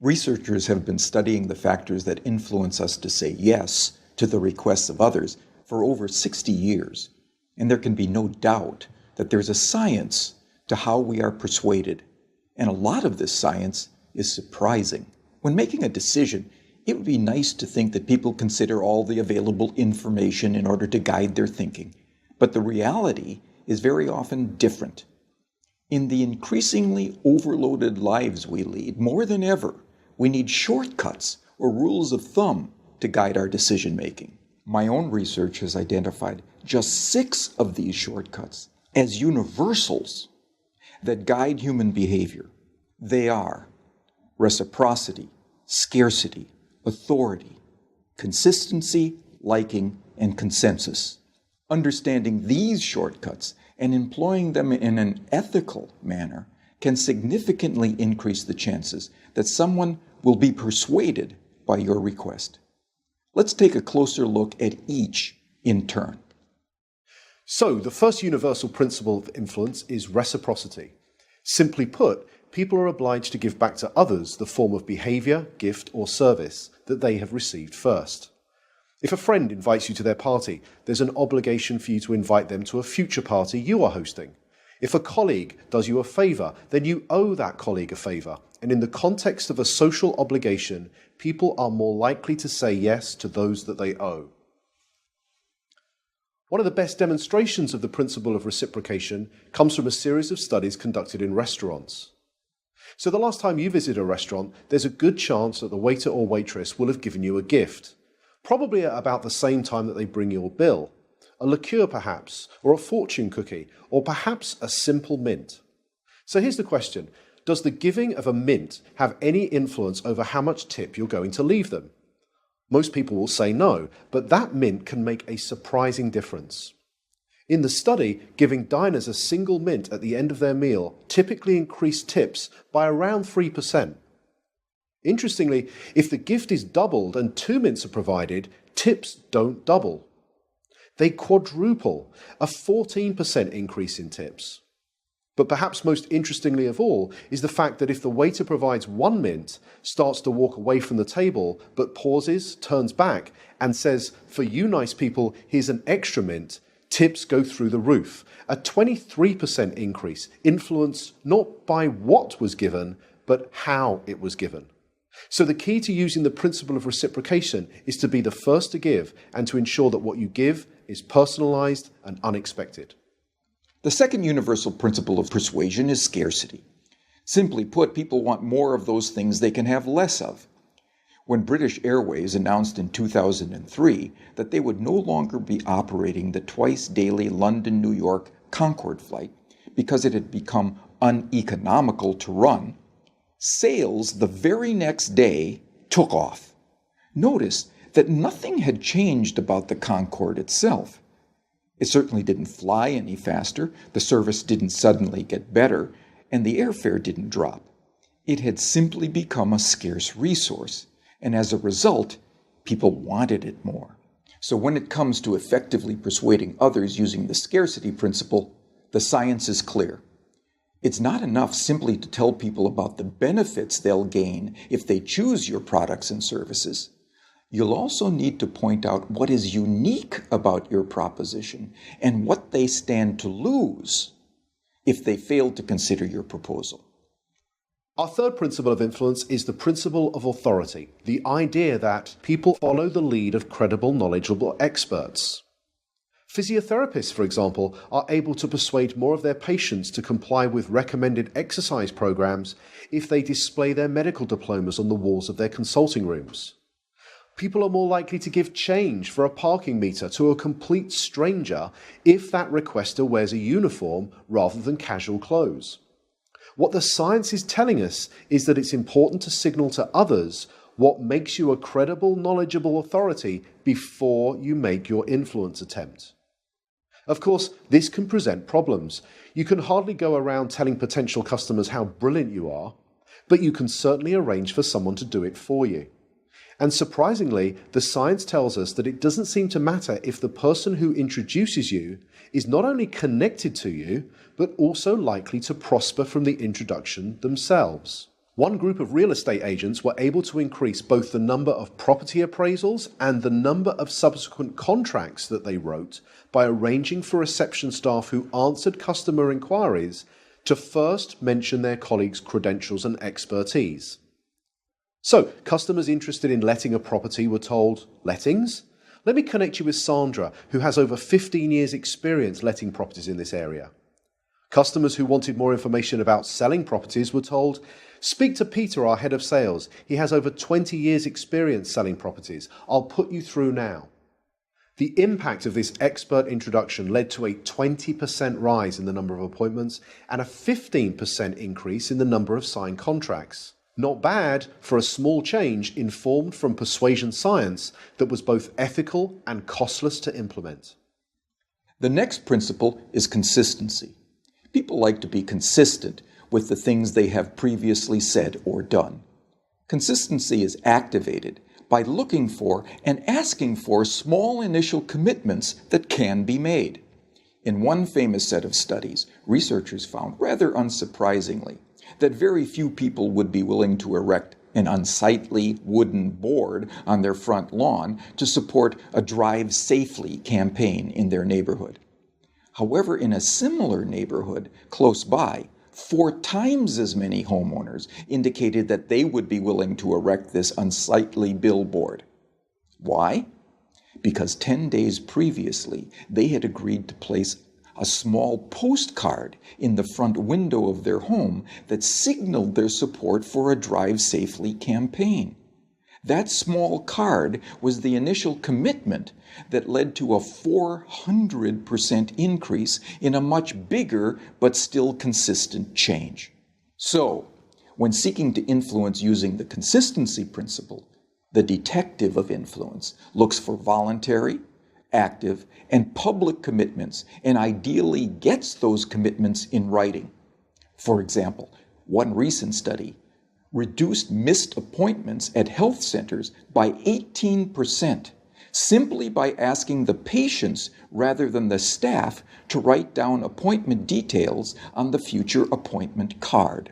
Researchers have been studying the factors that influence us to say yes to the requests of others for over 60 years, and there can be no doubt that there's a science to how we are persuaded, and a lot of this science is surprising. When making a decision, it would be nice to think that people consider all the available information in order to guide their thinking, but the reality is very often different. In the increasingly overloaded lives we lead, more than ever, we need shortcuts or rules of thumb to guide our decision-making. My own research has identified just 6 of these shortcuts as universals that guide human behavior. They are reciprocity, scarcity, authority, consistency, liking, and consensus. Understanding these shortcuts and employing them in an ethical manner can significantly increase the chances that someone will be persuaded by your request. Let's take a closer look at each in turn. So, the first universal principle of influence is reciprocity. Simply put, people are obliged to give back to others the form of behavior, gift, or service that they have received first. If a friend invites you to their party, there's an obligation for you to invite them to a future party you are hosting. If a colleague does you a favor, then you owe that colleague a favor. And in the context of a social obligation, people are more likely to say yes to those that they owe. One of the best demonstrations of the principle of reciprocation comes from a series of studies conducted in restaurants. So the last time you visit a restaurant, there's a good chance that the waiter or waitress will have given you a gift, probably at about the same time that they bring your bill. A liqueur perhaps, or a fortune cookie, or perhaps a simple mint. So here's the question. Does the giving of a mint have any influence over how much tip you're going to leave them? Most people will say no, but that mint can make a surprising difference. In the study, giving diners a single mint at the end of their meal typically increased tips by around 3%. Interestingly, if the gift is doubled and 2 mints are provided, tips don't double. They quadruple, a 14% increase in tips. But perhaps most interestingly of all is the fact that if the waiter provides 1 mint, starts to walk away from the table, but pauses, turns back, and says, "For you nice people, here's an extra mint," tips go through the roof. A 23% increase, influenced not by what was given, but how it was given. So the key to using the principle of reciprocation is to be the first to give and to ensure that what you give is personalized and unexpected. The second universal principle of persuasion is scarcity. Simply put, people want more of those things they can have less of. When British Airways announced in 2003 that they would no longer be operating the twice-daily London-New York Concorde flight because it had become uneconomical to run, sales the very next day took off. Notice that nothing had changed about the Concorde itself. It certainly didn't fly any faster, the service didn't suddenly get better, and the airfare didn't drop. It had simply become a scarce resource, and as a result, people wanted it more. So when it comes to effectively persuading others using the scarcity principle, the science is clear. It's not enough simply to tell people about the benefits they'll gain if they choose your products and services. You'll also need to point out what is unique about your proposition and what they stand to lose if they fail to consider your proposal. Our third principle of influence is the principle of authority, the idea that people follow the lead of credible, knowledgeable experts. Physiotherapists, for example, are able to persuade more of their patients to comply with recommended exercise programs if they display their medical diplomas on the walls of their consulting rooms. People are more likely to give change for a parking meter to a complete stranger if that requester wears a uniform rather than casual clothes. What the science is telling us is that it's important to signal to others what makes you a credible, knowledgeable authority before you make your influence attempt. Of course, this can present problems. You can hardly go around telling potential customers how brilliant you are, but you can certainly arrange for someone to do it for you. And surprisingly, the science tells us that it doesn't seem to matter if the person who introduces you is not only connected to you, but also likely to prosper from the introduction themselves. One group of real estate agents were able to increase both the number of property appraisals and the number of subsequent contracts that they wrote by arranging for reception staff who answered customer inquiries to first mention their colleagues' credentials and expertise. So, customers interested in letting a property were told, "Lettings? Let me connect you with Sandra, who has over 15 years' experience letting properties in this area." Customers who wanted more information about selling properties were told, "Speak to Peter, our head of sales. He has over 20 years' experience selling properties. I'll put you through now." The impact of this expert introduction led to a 20% rise in the number of appointments and a 15% increase in the number of signed contracts. Not bad for a small change informed from persuasion science that was both ethical and costless to implement. The next principle is consistency. People like to be consistent with the things they have previously said or done. Consistency is activated by looking for and asking for small initial commitments that can be made. In one famous set of studies, researchers found, rather unsurprisingly, that very few people would be willing to erect an unsightly wooden board on their front lawn to support a Drive Safely campaign in their neighborhood. However, in a similar neighborhood close by, 4 times as many homeowners indicated that they would be willing to erect this unsightly billboard. Why? Because 10 days previously, they had agreed to place a small postcard in the front window of their home that signaled their support for a Drive Safely campaign. That small card was the initial commitment that led to a 400% increase in a much bigger but still consistent change. So, when seeking to influence using the consistency principle, the detective of influence looks for voluntary, active, and public commitments, and ideally gets those commitments in writing. For example, one recent study reduced missed appointments at health centers by 18%, simply by asking the patients rather than the staff to write down appointment details on the future appointment card.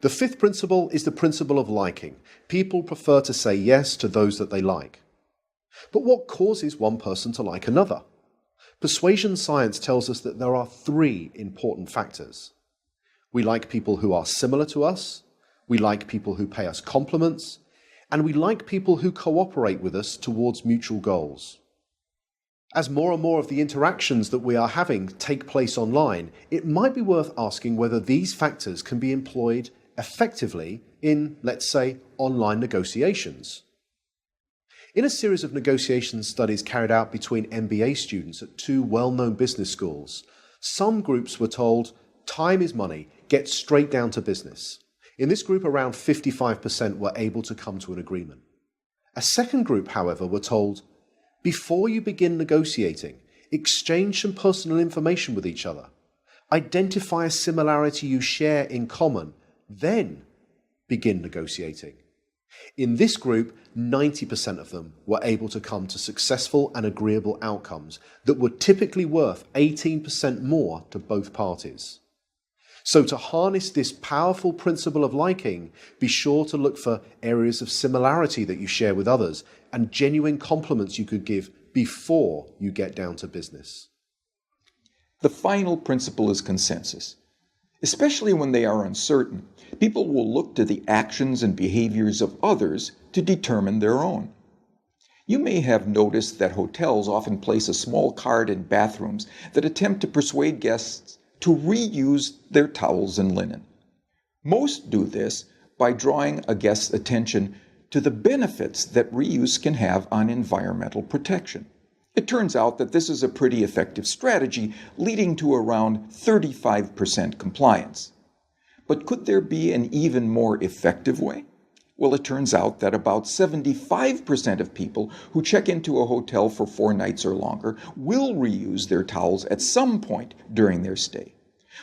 The fifth principle is the principle of liking. People prefer to say yes to those that they like. But what causes one person to like another? Persuasion science tells us that there are 3 important factors. We like people who are similar to us, we like people who pay us compliments, and we like people who cooperate with us towards mutual goals. As more and more of the interactions that we are having take place online, it might be worth asking whether these factors can be employed effectively in, let's say, online negotiations. In a series of negotiation studies carried out between MBA students at 2 well-known business schools, some groups were told, "Time is money, get straight down to business." In this group, around 55% were able to come to an agreement. A second group, however, were told, "Before you begin negotiating, exchange some personal information with each other. Identify a similarity you share in common, then begin negotiating." In this group, 90% of them were able to come to successful and agreeable outcomes that were typically worth 18% more to both parties. So to harness this powerful principle of liking, be sure to look for areas of similarity that you share with others and genuine compliments you could give before you get down to business. The final principle is consensus. Especially when they are uncertain, people will look to the actions and behaviors of others to determine their own. You may have noticed that hotels often place a small card in bathrooms that attempt to persuade guests to reuse their towels and linen. Most do this by drawing a guest's attention to the benefits that reuse can have on environmental protection. It turns out that this is a pretty effective strategy, leading to around 35% compliance. But could there be an even more effective way? Well, it turns out that about 75% of people who check into a hotel for 4 nights or longer will reuse their towels at some point during their stay.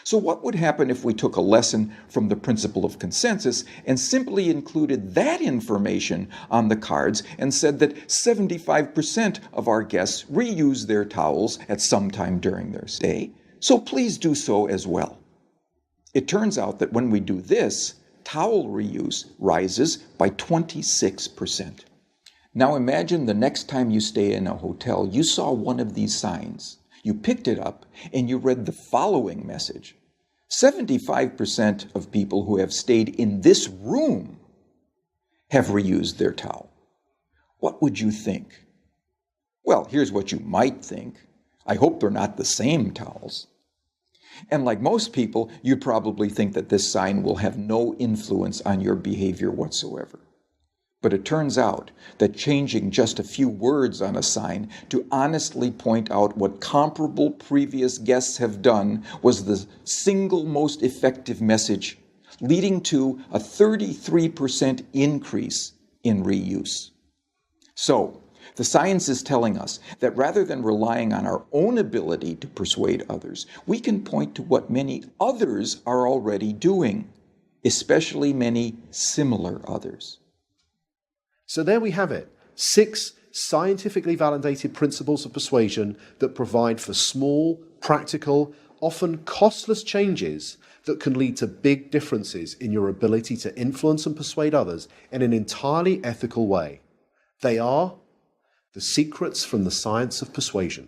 So what would happen if we took a lesson from the principle of consensus and simply included that information on the cards and said that 75% of our guests reuse their towels at some time during their stay, so please do so as well. It turns out that when we do this, towel reuse rises by 26%. Now imagine the next time you stay in a hotel, you saw one of these signs. You picked it up and you read the following message. 75% of people who have stayed in this room have reused their towel. What would you think? Well, here's what you might think. I hope they're not the same towels. And like most people, you'd probably think that this sign will have no influence on your behavior whatsoever. But it turns out that changing just a few words on a sign to honestly point out what comparable previous guests have done was the single most effective message, leading to a 33% increase in reuse. So, the science is telling us that rather than relying on our own ability to persuade others, we can point to what many others are already doing, especially many similar others. So there we have it, 6 scientifically validated principles of persuasion that provide for small, practical, often costless changes that can lead to big differences in your ability to influence and persuade others in an entirely ethical way. They are the secrets from the science of persuasion.